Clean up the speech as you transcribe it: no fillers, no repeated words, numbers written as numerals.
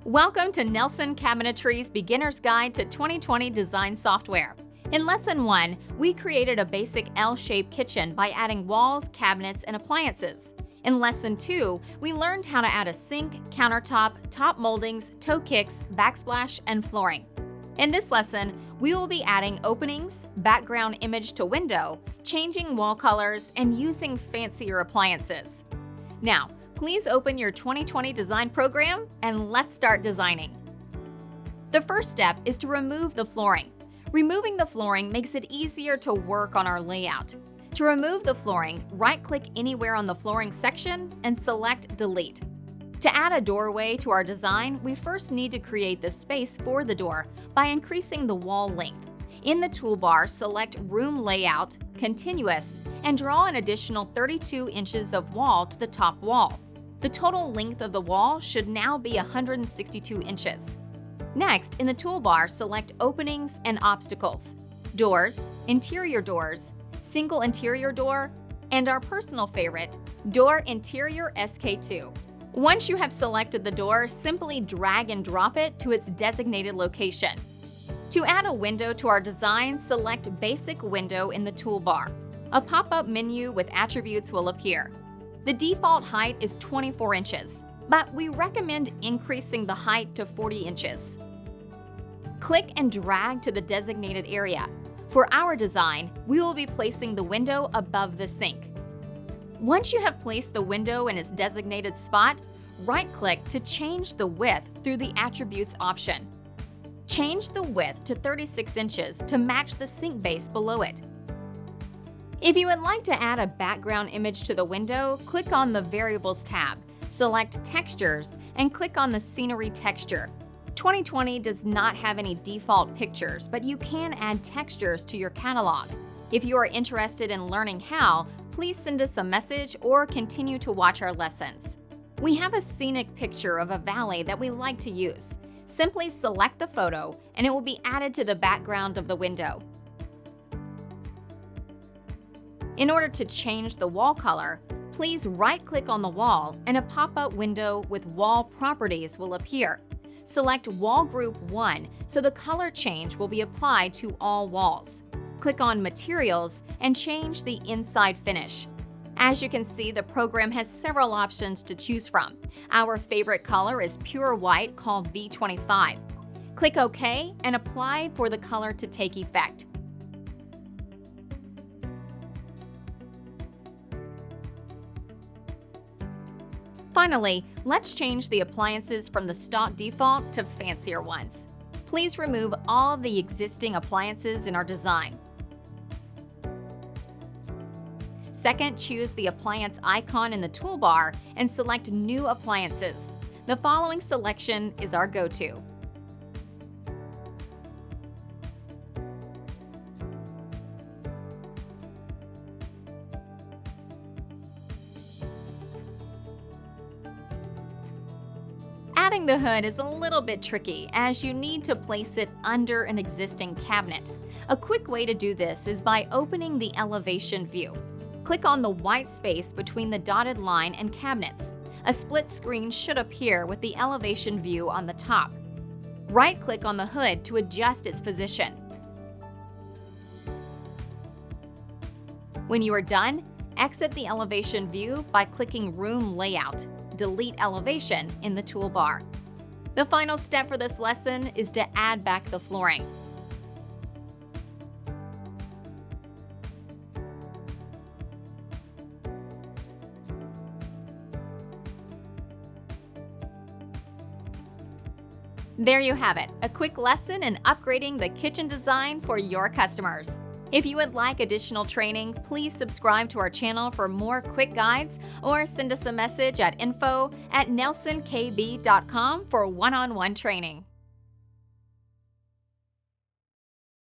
Welcome to Nelson Cabinetry's Beginner's Guide to 2020 Design Software. In Lesson 1, we created a basic L-shaped kitchen by adding walls, cabinets, and appliances. In Lesson 2, we learned how to add a sink, countertop, top moldings, toe kicks, backsplash, and flooring. In this lesson, we will be adding openings, background image to window, changing wall colors, and using fancier appliances. Now, please open your 2020 design program and let's start designing. The first step is to remove the flooring. Removing the flooring makes it easier to work on our layout. To remove the flooring, right-click anywhere on the flooring section and select Delete. To add a doorway to our design, we first need to create the space for the door by increasing the wall length. In the toolbar, select Room Layout, Continuous, and draw an additional 32 inches of wall to the top wall. The total length of the wall should now be 162 inches. Next, in the toolbar, select Openings and Obstacles, Doors, Interior Doors, Single Interior Door, and our personal favorite, Door Interior SK2. Once you have selected the door, simply drag and drop it to its designated location. To add a window to our design, select Basic Window in the toolbar. A pop-up menu with attributes will appear. The default height is 24 inches, but we recommend increasing the height to 40 inches. Click and drag to the designated area. For our design, we will be placing the window above the sink. Once you have placed the window in its designated spot, right-click to change the width through the Attributes option. Change the width to 36 inches to match the sink base below it. If you would like to add a background image to the window, click on the Variables tab, select Textures, and click on the Scenery texture. 2020 does not have any default pictures, but you can add textures to your catalog. If you are interested in learning how, please send us a message or continue to watch our lessons. We have a scenic picture of a valley that we like to use. Simply select the photo and it will be added to the background of the window. In order to change the wall color, please right-click on the wall and a pop-up window with Wall Properties will appear. Select Wall Group 1 so the color change will be applied to all walls. Click on Materials and change the inside finish. As you can see, the program has several options to choose from. Our favorite color is pure white called V25. Click OK and apply for the color to take effect. Finally, let's change the appliances from the stock default to fancier ones. Please remove all the existing appliances in our design. Second, choose the appliance icon in the toolbar and select New Appliances. The following selection is our go-to. Adding the hood is a little bit tricky as you need to place it under an existing cabinet. A quick way to do this is by opening the elevation view. Click on the white space between the dotted line and cabinets. A split screen should appear with the elevation view on the top. Right-click on the hood to adjust its position. When you are done, exit the elevation view by clicking Room Layout, Delete Elevation in the toolbar. The final step for this lesson is to add back the flooring. There you have it, a quick lesson in upgrading the kitchen design for your customers. If you would like additional training, please subscribe to our channel for more quick guides or send us a message at info@nelsonkb.com for one-on-one training.